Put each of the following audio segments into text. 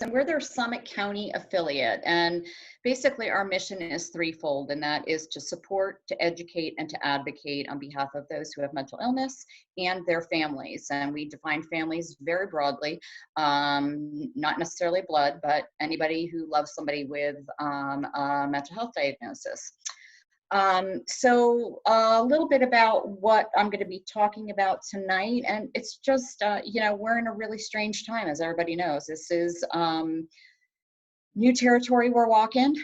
And we're their Summit County affiliate. And basically our mission is threefold, and that is to support, to educate, and to advocate on behalf of those who have mental illness and their families. And we define families very broadly, not necessarily blood, but anybody who loves somebody with a mental health diagnosis. So a little bit about what I'm going to be talking about tonight. And it's just, we're in a really strange time, as everybody knows. This is new territory we're walking.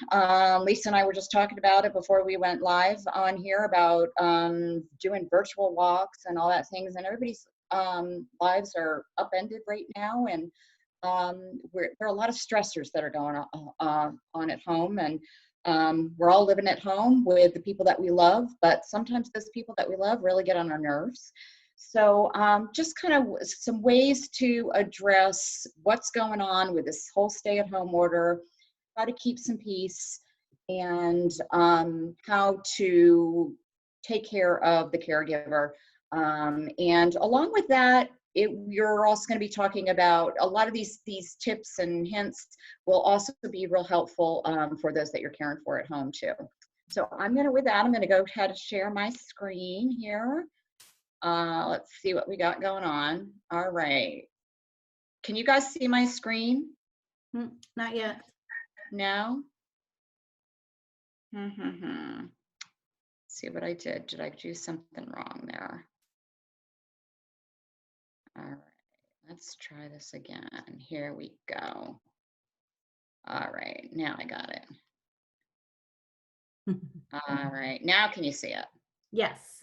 Lisa and I were just talking about it before we went live on here about doing virtual walks and all that things. And everybody's lives are upended right now. And there are a lot of stressors that are going on at home. And we're all living at home with the people that we love, but sometimes those people that we love really get on our nerves. So just kind of some ways to address what's going on with this whole stay-at-home order, how to keep some peace, and how to take care of the caregiver. And along with that, you're also going to be talking about a lot of these tips and hints will also be real helpful for those that you're caring for at home too. So I'm going to go ahead and share my screen here. Let's see what we got going on. All right. Can you guys see my screen? Not yet. No? See what I did. Did I do something wrong there? All right. Let's try this again. Here we go. All right, now I got it. All right, now can you see it? Yes.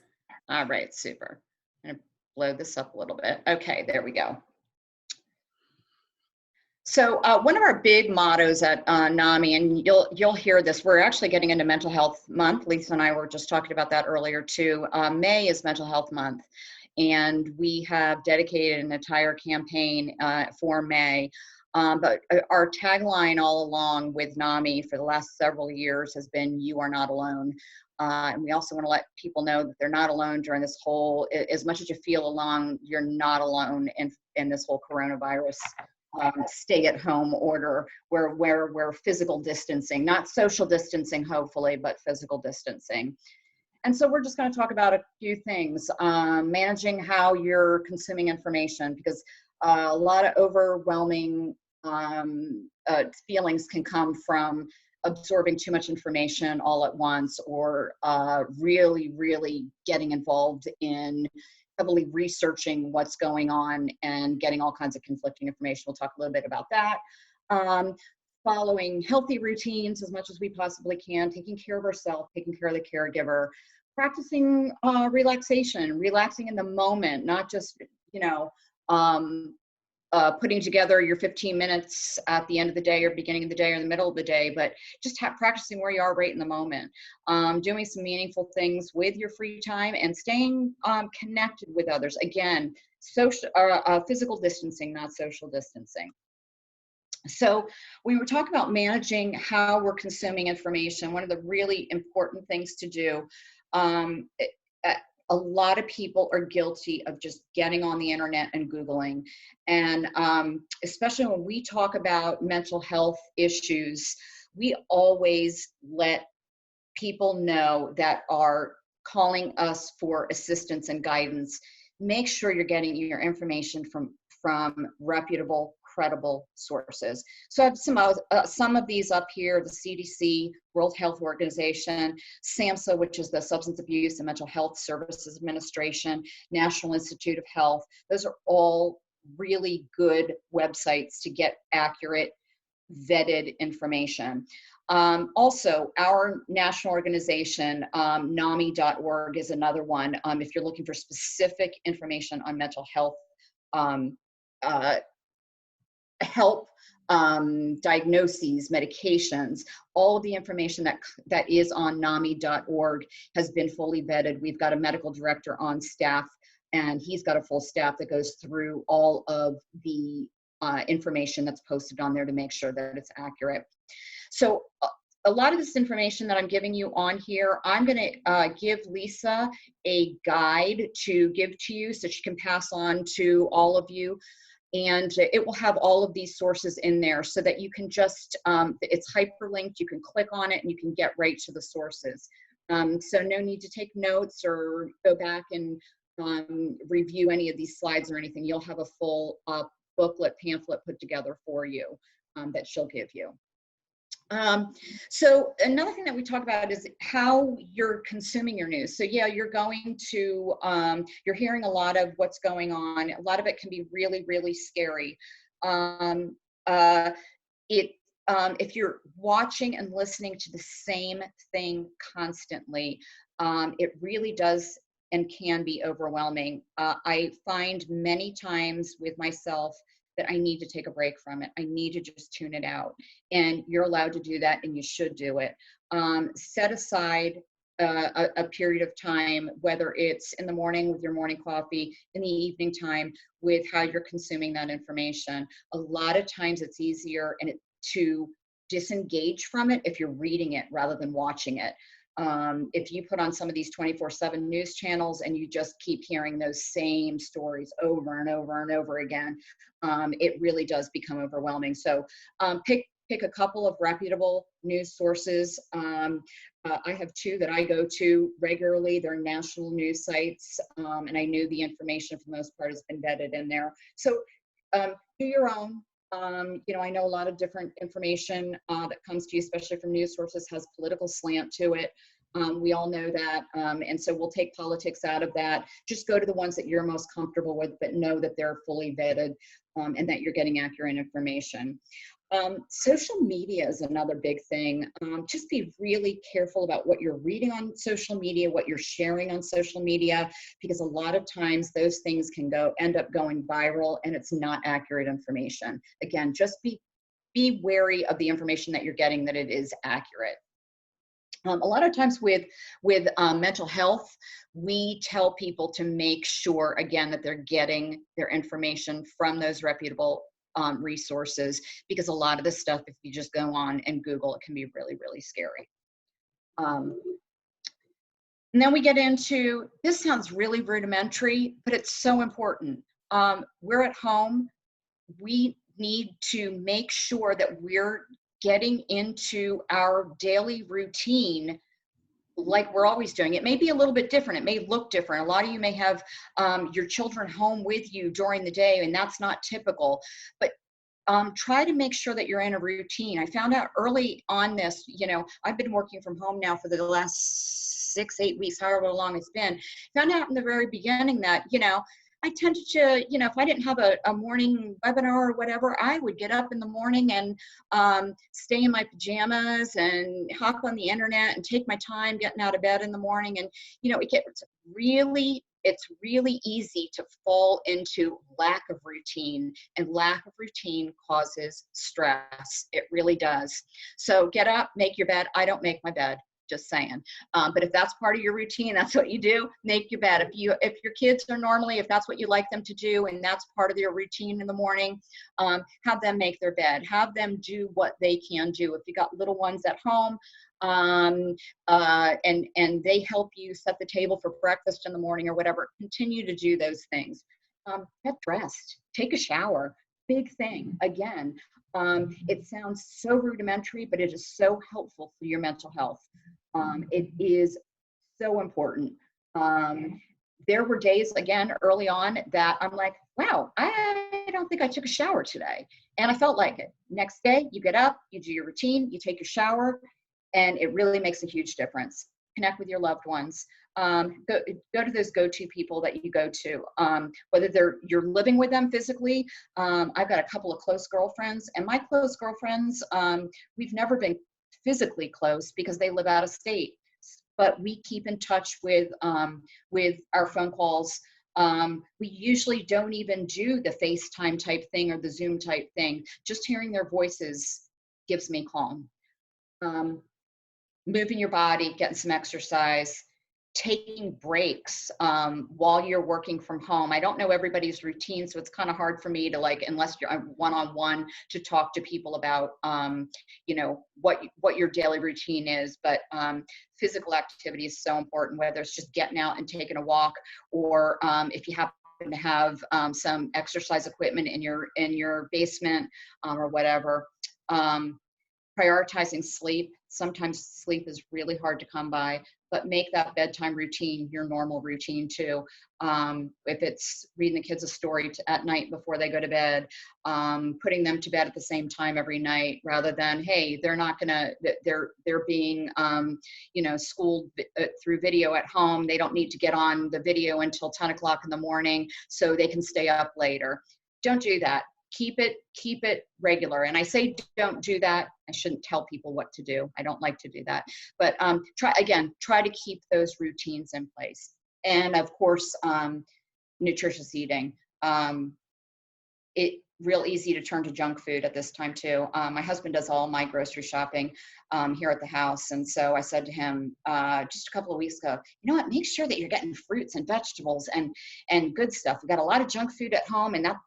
All right, super. I'm gonna blow this up a little bit. Okay, there we go. So one of our big mottos at NAMI, and you'll hear this, we're actually getting into Mental Health Month. Lisa and I were just talking about that earlier too. May is Mental Health Month, and we have dedicated an entire campaign for May. But our tagline all along with NAMI for the last several years has been, "You are not alone." And we also want to let people know that they're not alone during this whole, as much as you feel alone, you're not alone in this whole coronavirus stay-at-home order where physical distancing, not social distancing, hopefully, but physical distancing. And so we're just going to talk about a few things, managing how you're consuming information, because a lot of overwhelming feelings can come from absorbing too much information all at once, or really, really getting involved in heavily researching what's going on and getting all kinds of conflicting information. We'll talk a little bit about that. Following healthy routines as much as we possibly can, taking care of ourselves, taking care of the caregiver, practicing relaxation, relaxing in the moment, not just, putting together your 15 minutes at the end of the day or beginning of the day or the middle of the day, but just practicing where you are right in the moment, doing some meaningful things with your free time, and staying connected with others. Again, physical distancing, not social distancing. So we were talking about managing how we're consuming information. One of the really important things to do, a lot of people are guilty of just getting on the internet and Googling. And especially when we talk about mental health issues, we always let people know that are calling us for assistance and guidance, make sure you're getting your information from reputable, credible sources. So I have some of these up here: the CDC, World Health Organization, SAMHSA, which is the Substance Abuse and Mental Health Services Administration, National Institute of Health. Those are all really good websites to get accurate, vetted information. Also, our national organization, NAMI.org, is another one. If you're looking for specific information on mental health, help, diagnoses, medications, all of the information that is on NAMI.org has been fully vetted. We've got a medical director on staff, and he's got a full staff that goes through all of the information that's posted on there to make sure that it's accurate. So a lot of this information that I'm giving you on here, I'm going to give Lisa a guide to give to you so she can pass on to all of you. And it will have all of these sources in there so that you can just, it's hyperlinked, you can click on it and you can get right to the sources. So no need to take notes or go back and review any of these slides or anything. You'll have a full booklet, pamphlet put together for you that she'll give you. So another thing that we talk about is how you're consuming your news. So yeah, you're going to, you're hearing a lot of what's going on. A lot of it can be really, really scary. If you're watching and listening to the same thing constantly, it really does and can be overwhelming. I find many times with myself that I need to take a break from it. I need to just tune it out. And you're allowed to do that, and you should do it. Set aside a period of time, whether it's in the morning with your morning coffee, in the evening time with how you're consuming that information. A lot of times it's easier to disengage from it if you're reading it rather than watching it. If you put on some of these 24/7 news channels and you just keep hearing those same stories over and over and over again, it really does become overwhelming. So pick a couple of reputable news sources. I have two that I go to regularly. They're national news sites, and I knew the information for the most part has been vetted in there. So do your own. I know a lot of different information that comes to you, especially from news sources, has political slant to it. We all know that. And so we'll take politics out of that. Just go to the ones that you're most comfortable with, but know that they're fully vetted and that you're getting accurate information. Social media is another big thing. Just be really careful about what you're reading on social media, what you're sharing on social media, because a lot of times those things can end up going viral and it's not accurate information. Again, just be wary of the information that you're getting, that it is accurate. A lot of times with mental health, we tell people to make sure, again, that they're getting their information from those reputable resources, because a lot of this stuff, if you just go on and Google, it can be really, really scary. And then we get into, this sounds really rudimentary, but it's so important. We're at home. We need to make sure that we're getting into our daily routine like we're always doing. It may be a little bit different. It may look different. A lot of you may have your children home with you during the day, and that's not typical. But try to make sure that you're in a routine. I found out early on this, I've been working from home now for the last 6-8 weeks, however long it's been. Found out in the very beginning that, I tended to, if I didn't have a morning webinar or whatever, I would get up in the morning and stay in my pajamas and hop on the internet and take my time getting out of bed in the morning. And, it's really easy to fall into lack of routine, and lack of routine causes stress. It really does. So get up, make your bed. I don't make my bed. Just saying. But if that's part of your routine, that's what you do, make your bed. If your kids are normally, if that's what you like them to do, and that's part of their routine in the morning, have them make their bed. Have them do what they can do. If you got little ones at home, and they help you set the table for breakfast in the morning or whatever, continue to do those things. Get dressed, take a shower. Big thing. Again, it sounds so rudimentary, but it is so helpful for your mental health. It is so important. There were days, again, early on that I'm like, wow, I don't think I took a shower today. And I felt like it. Next day, you get up, you do your routine, you take your shower, and it really makes a huge difference. Connect with your loved ones. Go to those go-to people that you go to, whether you're living with them physically. I've got a couple of close girlfriends, and my close girlfriends, we've never been physically close because they live out of state, but we keep in touch with our phone calls. We usually don't even do the FaceTime type thing or the Zoom type thing. Just hearing their voices gives me calm. Moving your body, getting some exercise, taking breaks while you're working from home. I don't know everybody's routine, so it's kind of hard for me to, unless you're one-on-one, to talk to people about, what your daily routine is. But physical activity is so important, whether it's just getting out and taking a walk, or if you happen happen to have some exercise equipment in your basement or whatever. Prioritizing sleep. Sometimes sleep is really hard to come by, but make that bedtime routine your normal routine too. If it's reading the kids a story at night before they go to bed, putting them to bed at the same time every night, rather than, hey, they're being schooled through video at home. They don't need to get on the video until 10 o'clock in the morning so they can stay up later. Don't do that. Keep it regular. And I say don't do that. I shouldn't tell people what to do. I don't like to do that. But try to keep those routines in place. And of course, nutritious eating. It real easy to turn to junk food at this time too. My husband does all my grocery shopping here at the house. And so I said to him just a couple of weeks ago, you know what, make sure that you're getting fruits and vegetables and good stuff. We've got a lot of junk food at home, and that's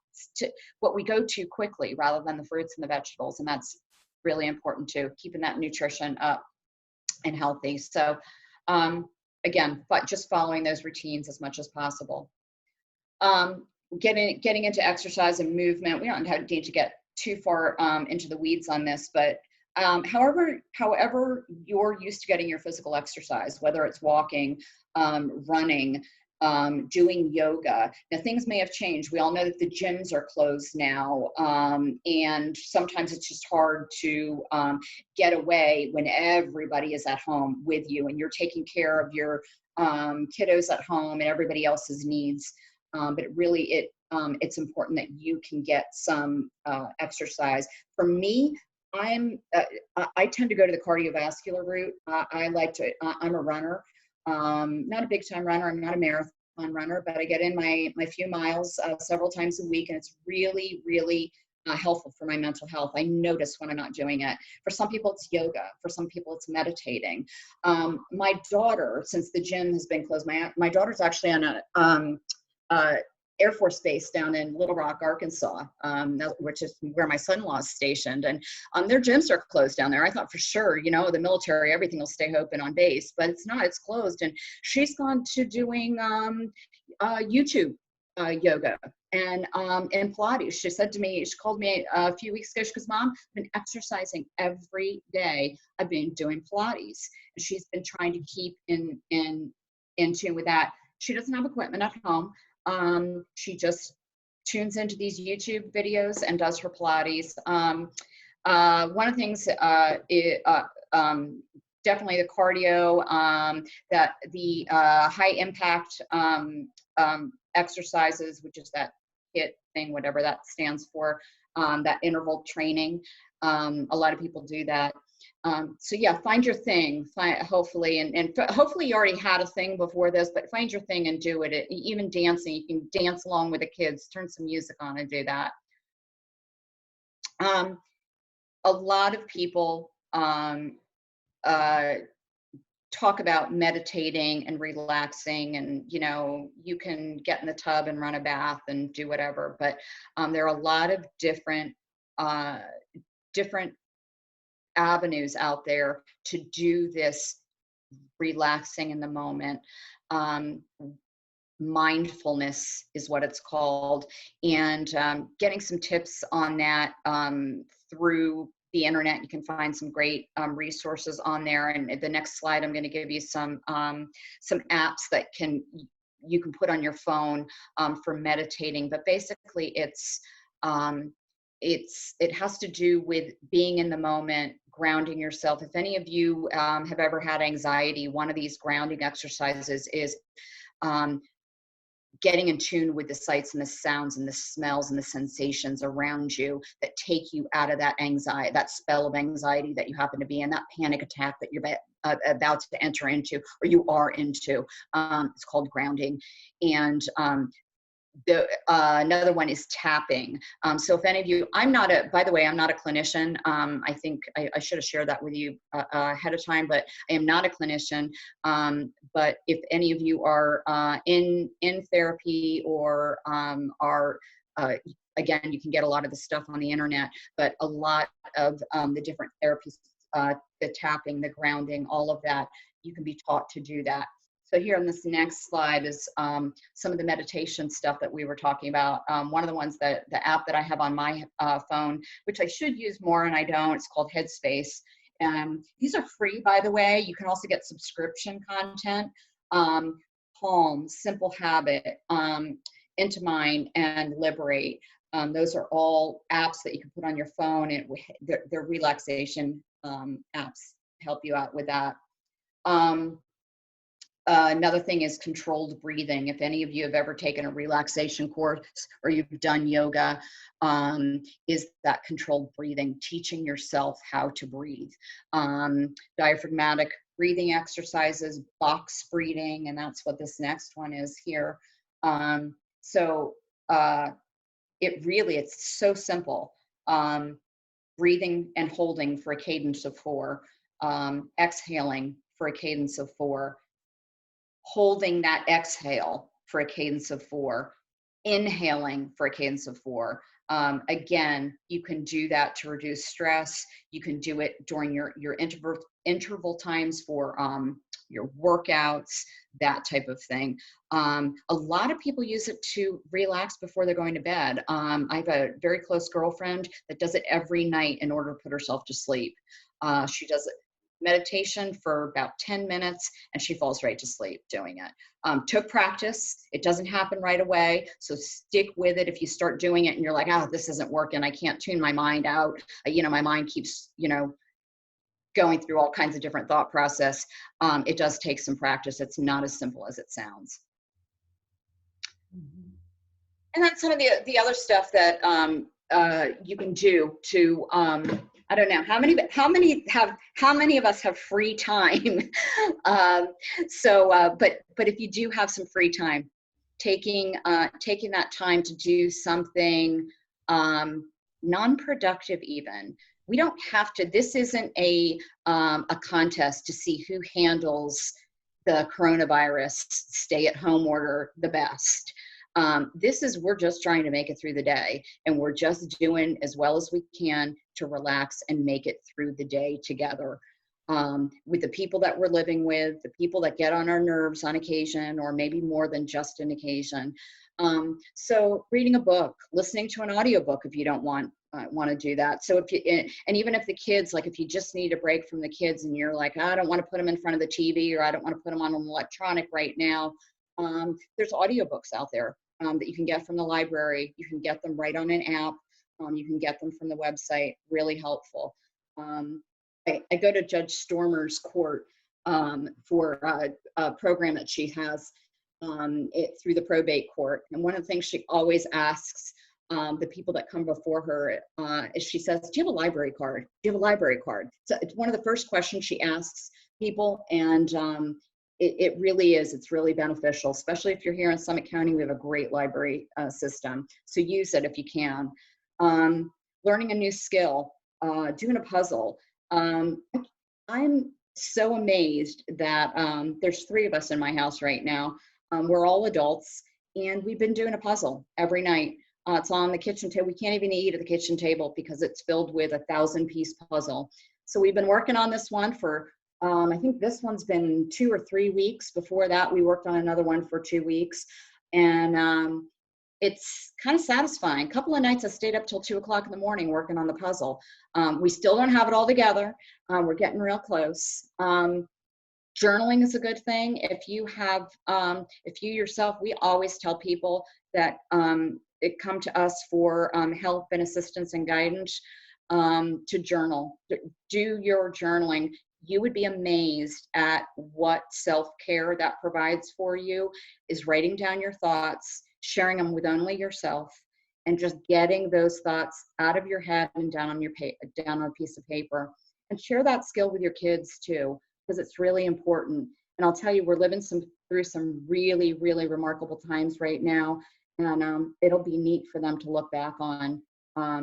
what we go to quickly rather than the fruits and the vegetables. And that's really important too, keeping that nutrition up and healthy. So again, but just following those routines as much as possible. Getting into exercise and movement. We don't need to get too far into the weeds on this, but however you're used to getting your physical exercise, whether it's walking, running, doing yoga. Now, things may have changed. We all know that the gyms are closed now, and sometimes it's just hard to get away when everybody is at home with you and you're taking care of your kiddos at home and everybody else's needs. But it's important that you can get some exercise. For me, I tend to go to the cardiovascular route. I'm a runner. Not a big time runner. I'm not a marathon runner, but I get in my few miles several times a week, and it's really, really helpful for my mental health. I notice when I'm not doing it. For some people, it's yoga. For some people, it's meditating. My daughter, since the gym has been closed, my daughter's actually on a Air Force Base down in Little Rock, Arkansas, which is where my son-in-law is stationed. And their gyms are closed down there. I thought for sure, the military, everything will stay open on base, but it's not, it's closed. And she's gone to doing YouTube yoga and Pilates. She said to me, she called me a few weeks ago, she goes, Mom, I've been exercising every day. I've been doing Pilates. And she's been trying to keep in tune with that. She doesn't have equipment at home. She just tunes into these YouTube videos and does her Pilates. One of the things, definitely the cardio, that the high impact exercises, which is that HIIT thing, whatever that stands for, that interval training. A lot of people do that. So yeah, find your thing, hopefully, and hopefully you already had a thing before this, but find your thing and do it. Even dancing, you can dance along with the kids, turn some music on and do that. A lot of people talk about meditating and relaxing, and you can get in the tub and run a bath and do whatever, but there are a lot of different avenues out there to do this relaxing in the moment. Mindfulness is what it's called, and getting some tips on that through the internet. You can find some great resources on there, and the next slide I'm going to give you some apps that you can put on your phone for meditating. But basically it has to do with being in the moment, grounding yourself. If any of you have ever had anxiety, one of these grounding exercises is getting in tune with the sights and the sounds and the smells and the sensations around you that take you out of that anxiety, that spell of anxiety that you happen to be in, that panic attack that you're about to enter into, or you are into. It's called grounding. And another one is tapping. So if any of you, by the way, I'm not a clinician. I think I should have shared that with you ahead of time, but I am not a clinician. But if any of you are in therapy or are, again, you can get a lot of the stuff on the internet, but a lot of the different therapies, the tapping, the grounding, all of that, you can be taught to do that. So here on this next slide is some of the meditation stuff that we were talking about. One of the ones that the app that I have on my phone, which I should use more and I don't, it's called Headspace. These are free, by the way. You can also get subscription content. Calm, Simple Habit, Into Mind, and Liberate. Those are all apps that you can put on your phone, and they're relaxation apps, help you out with that. Another thing is controlled breathing. If any of you have ever taken a relaxation course or you've done yoga, is that controlled breathing, teaching yourself how to breathe. Diaphragmatic breathing exercises, box breathing, and that's what this next one is here. It's so simple. Breathing and holding for a cadence of 4, exhaling for a cadence of 4, holding that exhale for a cadence of 4, inhaling for a cadence of 4. Again, you can do that to reduce stress. You can do it during your interval times for your workouts, that type of thing. A lot of people use it to relax before they're going to bed. I have a very close girlfriend that does it every night in order to put herself to sleep. She does it meditation for about 10 minutes and she falls right to sleep doing it. Took practice. It doesn't happen right away. So stick with it. If you start doing it and you're like, oh, this isn't working, I can't tune my mind out. My mind keeps, going through all kinds of different thought process. It does take some practice. It's not as simple as it sounds. Mhm. And then some of the other stuff that you can do to, I don't know, how many of us have free time? But if you do have some free time, taking that time to do something non-productive even. We don't have to, this isn't a contest to see who handles the coronavirus stay-at-home order the best. We're just trying to make it through the day, and we're just doing as well as we can to relax and make it through the day together with the people that we're living with, the people that get on our nerves on occasion, or maybe more than just an occasion. So reading a book, listening to an audiobook if you don't want to do that. So and even if the kids, like if you just need a break from the kids and you're like, I don't want to put them in front of the TV, or I don't want to put them on an electronic right now, there's audiobooks out there that you can get from the library. You can get them right on an app. You can get them from the website. Really helpful. I go to Judge Stormer's court for a program that she has through the probate court. And one of the things she always asks the people that come before her is she says, do you have a library card? Do you have a library card? So it's one of the first questions she asks people. And it really is. It's really beneficial, especially if you're here in Summit County. We have a great library system. So use it if you can. Learning a new skill, doing a puzzle. I'm so amazed that there's 3 of us in my house right now. We're all adults, and we've been doing a puzzle every night. It's on the kitchen table. We can't even eat at the kitchen table because it's filled with a 1,000-piece puzzle. So we've been working on this one for, I think this one's been 2 or 3 weeks. Before that, we worked on another one for 2 weeks. And it's kind of satisfying. A couple of nights I stayed up till 2 o'clock in the morning working on the puzzle. We still don't have it all together. We're getting real close. Journaling is a good thing. If you yourself, we always tell people that come to us for help and assistance and guidance to journal. Do your journaling. You would be amazed at what self-care that provides for you, is writing down your thoughts, sharing them with only yourself, and just getting those thoughts out of your head and down on a piece of paper. And share that skill with your kids too, because it's really important. And I'll tell you, we're living through some really, really remarkable times right now. And it'll be neat for them to look back on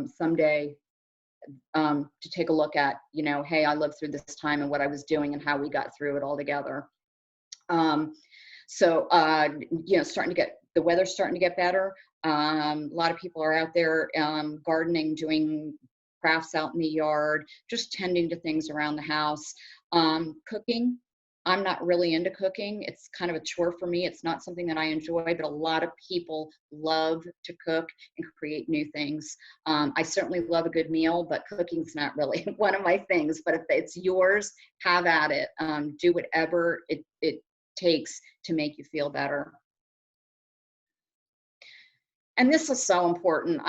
someday, to take a look at, hey, I lived through this time and what I was doing and how we got through it all together. The weather's starting to get better. A lot of people are out there gardening, doing crafts out in the yard, just tending to things around the house. Cooking I'm not really into cooking. It's kind of a chore for me. It's not something that I enjoy, but a lot of people love to cook and create new things. I certainly love a good meal, but cooking's not really one of my things. But if it's yours, have at it. Do whatever it takes to make you feel better. And this is so important.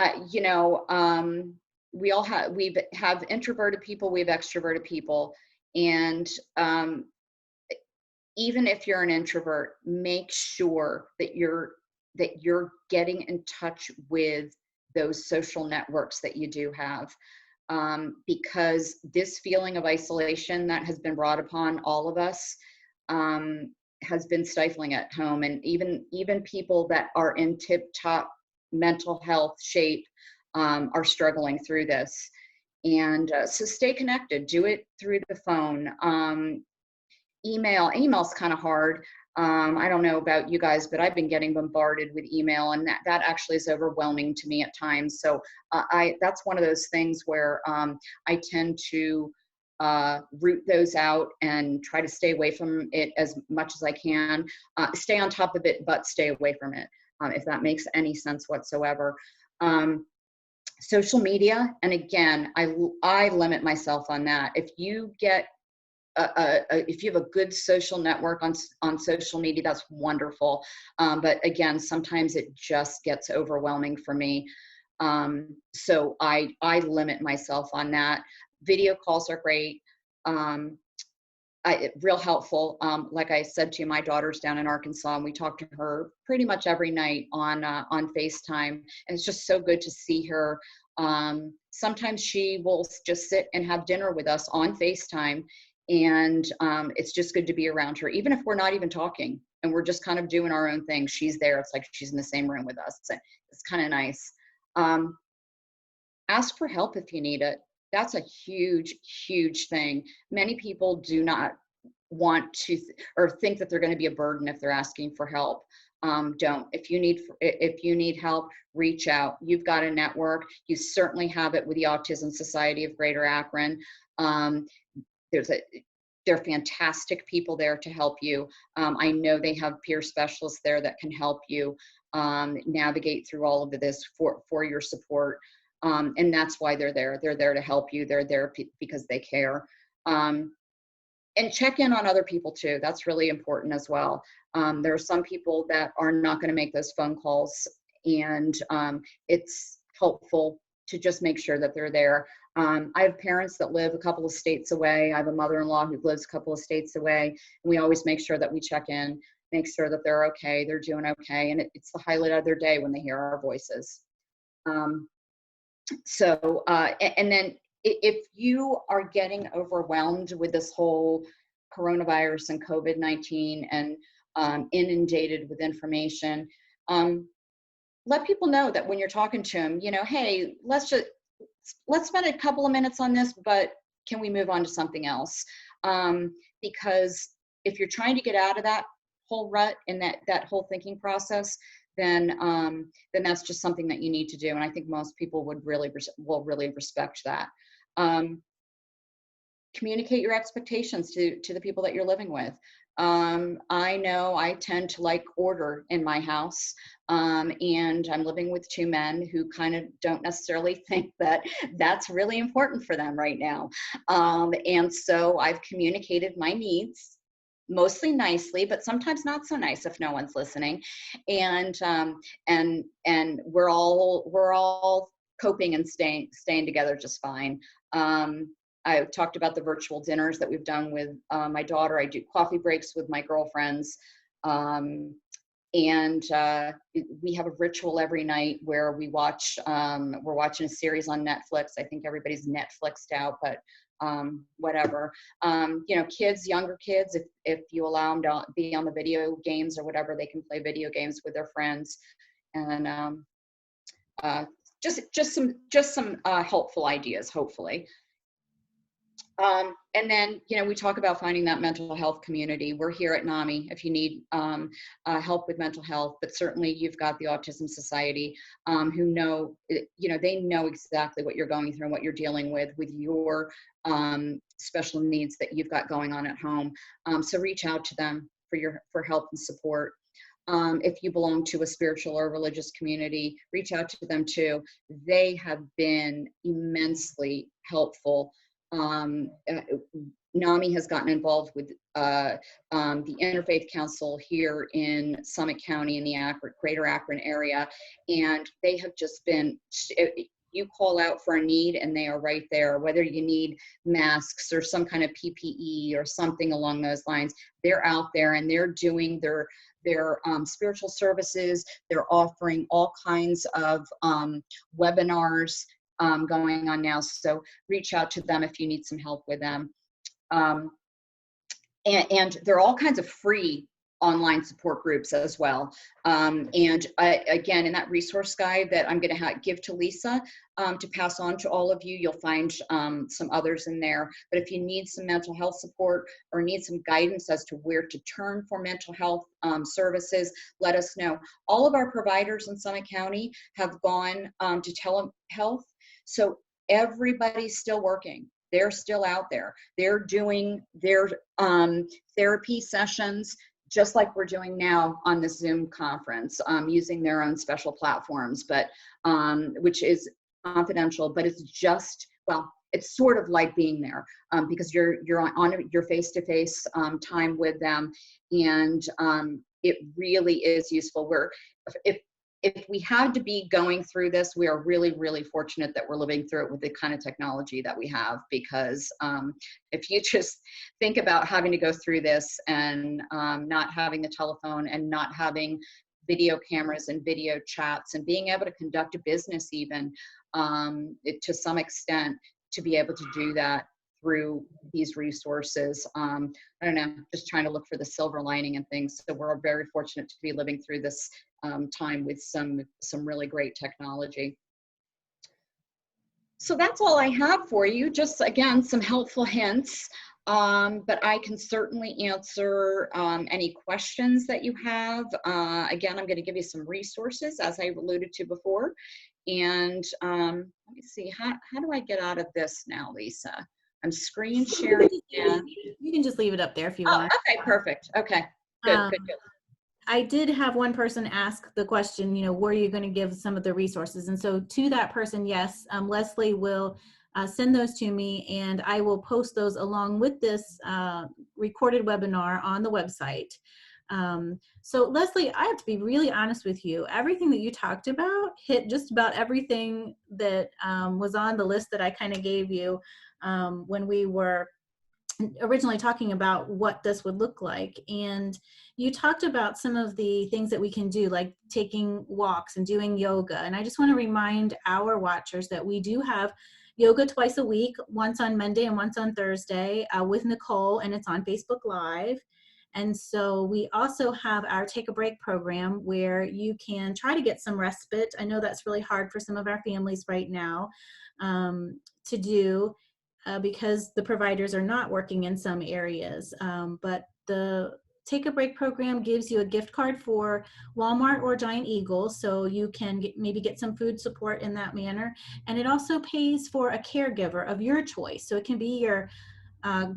We have introverted people, we have extroverted people, and even if you're an introvert, make sure that you're getting in touch with those social networks that you do have, because this feeling of isolation that has been brought upon all of us has been stifling at home, and even people that are in tip-top mental health shape are struggling through this. And so stay connected. Do it through the phone. Email's kind of hard. I don't know about you guys, but I've been getting bombarded with email, and that actually is overwhelming to me at times. So that's one of those things where I tend to root those out and try to stay away from it as much as I can. Stay on top of it, but stay away from it, if that makes any sense whatsoever. Social media, and again, I limit myself on that. If you get if you have a good social network on social media, that's wonderful. But again, sometimes it just gets overwhelming for me. So I limit myself on that. Video calls are great. Real helpful. Like I said to you, my daughter's down in Arkansas, and we talk to her pretty much every night on FaceTime, and it's just so good to see her. Sometimes she will just sit and have dinner with us on FaceTime, and it's just good to be around her, even if we're not even talking and we're just kind of doing our own thing. She's there. It's like she's in the same room with us. It's kind of nice. Ask for help if you need it. That's a huge, huge thing. Many people do not want to or think that they're going to be a burden if they're asking for help. Don't. If you need help, reach out. You've got a network. You certainly have it with the Autism Society of Greater Akron. They're fantastic people there to help you. I know they have peer specialists there that can help you navigate through all of this for your support. And that's why they're there. They're there to help you. They're there because they care. And check in on other people too. That's really important as well. There are some people that are not going to make those phone calls, and it's helpful to just make sure that they're there. I have parents that live a couple of states away. I have a mother-in-law who lives a couple of states away, and we always make sure that we check in, make sure that they're okay, they're doing okay, and it's the highlight of their day when they hear our voices. And then if you are getting overwhelmed with this whole coronavirus and COVID-19 and inundated with information, let people know that when you're talking to them, hey, let's spend a couple of minutes on this, but can we move on to something else? Because if you're trying to get out of that whole rut and that whole thinking process, then that's just something that you need to do. And I think most people will really respect that. Communicate your expectations to the people that you're living with. I know I tend to like order in my house, and I'm living with two men who kind of don't necessarily think that that's really important for them right now. And so I've communicated my needs, mostly nicely, but sometimes not so nice if no one's listening. And we're all coping and staying together just fine. I talked about the virtual dinners that we've done with my daughter. I do coffee breaks with my girlfriends. And we have a ritual every night where we're watching a series on Netflix. I think everybody's Netflixed out, but whatever. Kids, younger kids, if you allow them to be on the video games or whatever, they can play video games with their friends. And just some helpful ideas, hopefully. And then, we talk about finding that mental health community. We're here at NAMI if you need help with mental health, but certainly you've got the Autism Society who know, they know exactly what you're going through and what you're dealing with your special needs that you've got going on at home. So reach out to them for help and support. If you belong to a spiritual or religious community, reach out to them too. They have been immensely helpful. NAMI has gotten involved with the Interfaith Council here in Summit County in the Greater Akron area, and they have just been, you call out for a need and they are right there, whether you need masks or some kind of PPE or something along those lines. They're out there and they're doing their spiritual services. They're offering all kinds of webinars going on now. So reach out to them if you need some help with them. And there are all kinds of free online support groups as well. Again, in that resource guide that I'm going to give to Lisa to pass on to all of you, you'll find some others in there. But if you need some mental health support or need some guidance as to where to turn for mental health services, let us know. All of our providers in Summit County have gone to telehealth, so everybody's still working. They're still out there. They're doing their therapy sessions just like we're doing now on the Zoom conference, using their own special platforms, but which is confidential, but it's just, well, it's sort of like being there because you're on your face-to-face time with them, and it really is useful. If we had to be going through this, we are really, really fortunate that we're living through it with the kind of technology that we have, because if you just think about having to go through this and not having the telephone and not having video cameras and video chats and being able to conduct a business even to some extent, to be able to do that through these resources. I don't know, just trying to look for the silver lining and things. So we're very fortunate to be living through this time with some really great technology. So that's all I have for you. Just again, some helpful hints, but I can certainly answer any questions that you have. Again, I'm going to give you some resources as I alluded to before. And let me see, how do I get out of this now, Lisa? I'm screen sharing. You can just leave it up there if you Oh, want. okay, perfect. Okay, good. I did have one person ask the question, where are you going to give some of the resources? And so to that person, yes, Leslie will send those to me, and I will post those along with this recorded webinar on the website. So Leslie, I have to be really honest with you. Everything that you talked about hit just about everything that was on the list that I kind of gave you when we were originally talking about what this would look like. And you talked about some of the things that we can do, like taking walks and doing yoga. And I just want to remind our watchers that we do have yoga twice a week, once on Monday and once on Thursday with Nicole, and it's on Facebook Live. And so we also have our Take a Break program where you can try to get some respite. I know that's really hard for some of our families right now to do. Because the providers are not working in some areas. But the Take a Break program gives you a gift card for Walmart or Giant Eagle, so you can maybe get some food support in that manner. And it also pays for a caregiver of your choice. So it can be your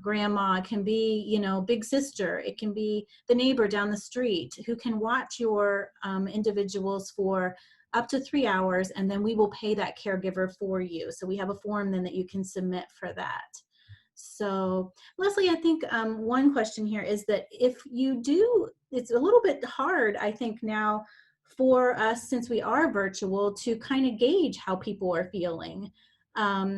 grandma, it can be, big sister, it can be the neighbor down the street who can watch your individuals for up to 3 hours, and then we will pay that caregiver for you. So we have a form then that you can submit for that. So Leslie, I think one question here is that if you do, it's a little bit hard, I think now for us, since we are virtual, to kind of gauge how people are feeling.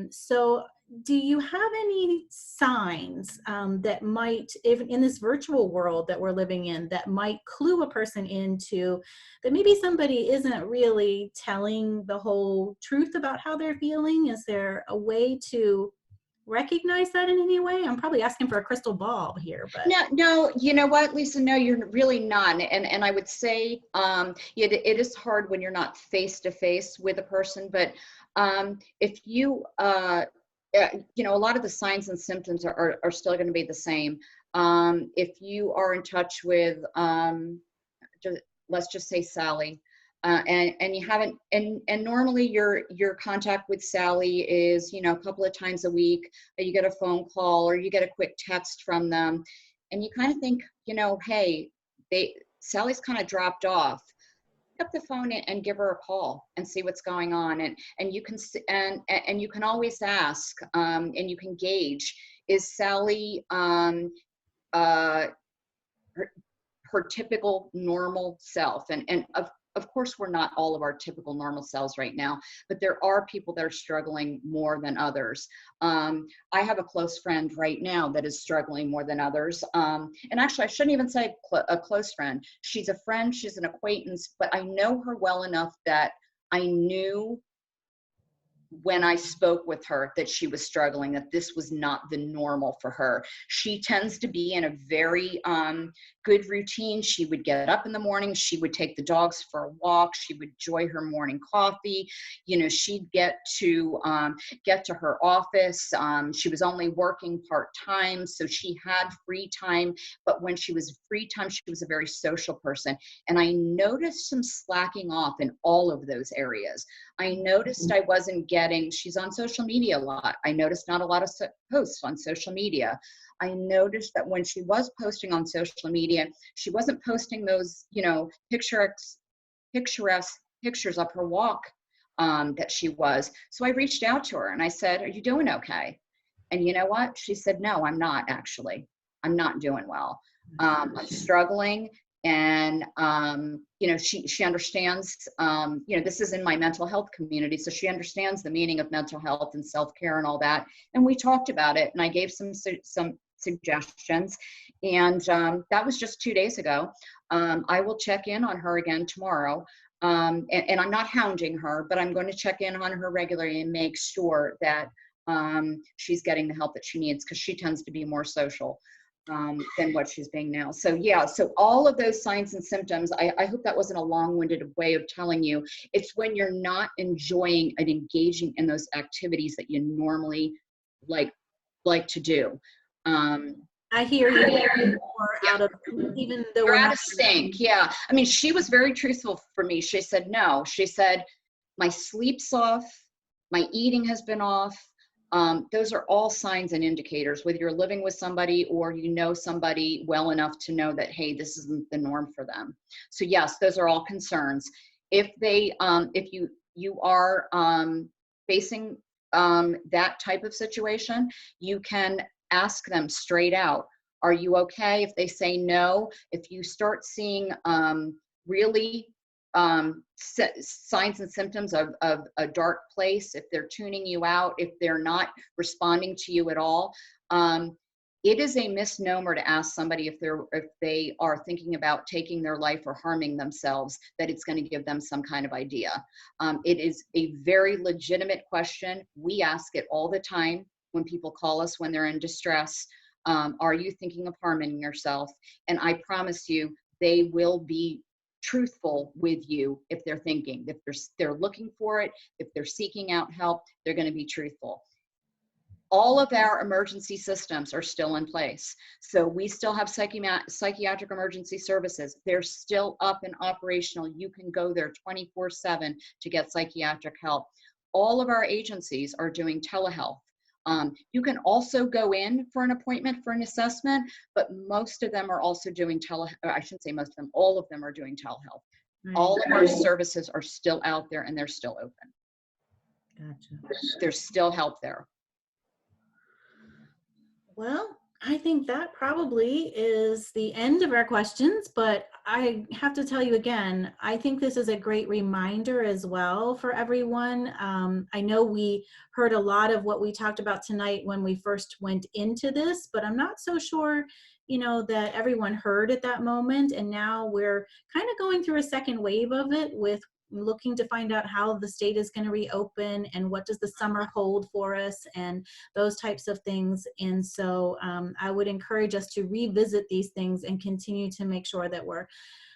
So do you have any signs that might, even in this virtual world that we're living in, that might clue a person into that maybe somebody isn't really telling the whole truth about how they're feeling? Is there a way to recognize that in any way? I'm probably asking for a crystal ball here, but no, you know what, Lisa, no, you're really not. And I would say it is hard when you're not face to face with a person, but if you a lot of the signs and symptoms are still going to be the same. If you are in touch with let's just say Sally, and you haven't, and normally your contact with Sally is, you know, a couple of times a week, you get a phone call or you get a quick text from them, and you kind of think, you know, hey, Sally's kind of dropped off. Pick up the phone and give her a call and see what's going on, and you can and you can always ask, and you can gauge, is Sally her, her typical normal self? And of course, we're not all of our typical normal selves right now, but there are people that are struggling more than others. I have a close friend right now that is struggling more than others. And actually, I shouldn't even say a close friend. She's a friend, she's an acquaintance, but I know her well enough that I knew when I spoke with her that she was struggling, that this was not the normal for her. She tends to be in a very good routine. She would get up in the morning, she would take the dogs for a walk, she would enjoy her morning coffee. You know, she'd get to her office. She was only working part-time, so she had free time, but when she was free time, she was a very social person. And I noticed some slacking off in all of those areas. I noticed I wasn't getting, she's on social media a lot. I noticed not a lot of posts on social media. I noticed that when she was posting on social media, she wasn't posting those, you know, picturesque pictures of her walk that she was. So I reached out to her and I said, are you doing okay? And you know what? She said, no, I'm not actually. I'm not doing well. I'm struggling. And, you know, she understands, you know, this is in my mental health community. So she understands the meaning of mental health and self-care and all that. And we talked about it and I gave some suggestions. And that was just 2 days ago. I will check in on her again tomorrow. And I'm not hounding her, but I'm going to check in on her regularly and make sure that she's getting the help that she needs, because she tends to be more social than what she's being now. So yeah, so all of those signs and symptoms, I hope that wasn't a long-winded way of telling you. It's when you're not enjoying and engaging in those activities that you normally like to do. I hear you. We're out of, even though You're we're out not of sync. Yeah. I mean, she was very truthful for me. She said, no, she said, my sleep's off, my eating has been off. Those are all signs and indicators, whether you're living with somebody or you know somebody well enough to know that, hey, this isn't the norm for them. So yes, those are all concerns. If they, if you are facing that type of situation, you can ask them straight out, are you okay? If they say no, if you start seeing really signs and symptoms of a dark place, if they're tuning you out, if they're not responding to you at all, it is a misnomer to ask somebody if they are thinking about taking their life or harming themselves, that it's going to give them some kind of idea. It is a very legitimate question. We ask it all the time when people call us when they're in distress. Are you thinking of harming yourself? And I promise you, they will be truthful with you if they're thinking. If they're looking for it, if they're seeking out help, they're going to be truthful. All of our emergency systems are still in place. So we still have psychiatric emergency services. They're still up and operational. You can go there 24/7 to get psychiatric help. All of our agencies are doing telehealth. You can also go in for an appointment for an assessment, but most of them are also doing I shouldn't say most of them, all of them are doing telehealth. Right. All of our services are still out there and they're still open. Gotcha. There's still help there. Well, I think that probably is the end of our questions, but I have to tell you again, I think this is a great reminder as well for everyone. I know we heard a lot of what we talked about tonight when we first went into this, but I'm not so sure, you know, that everyone heard at that moment. And now we're kind of going through a second wave of it, with looking to find out how the state is going to reopen and what does the summer hold for us and those types of things. And so I would encourage us to revisit these things and continue to make sure that we're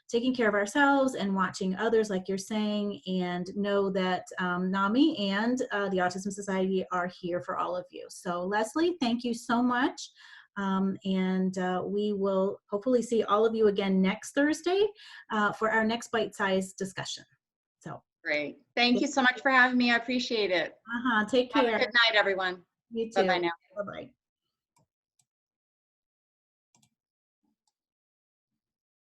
taking care of ourselves and watching others, like you're saying, and know that NAMI and the Autism Society are here for all of you. So Leslie, thank you so much. And we will hopefully see all of you again next Thursday for our next bite-sized discussion. Great. Thank you so much for having me. I appreciate it. Take Have a care. good night, everyone. You Bye-bye too. now. Bye-bye.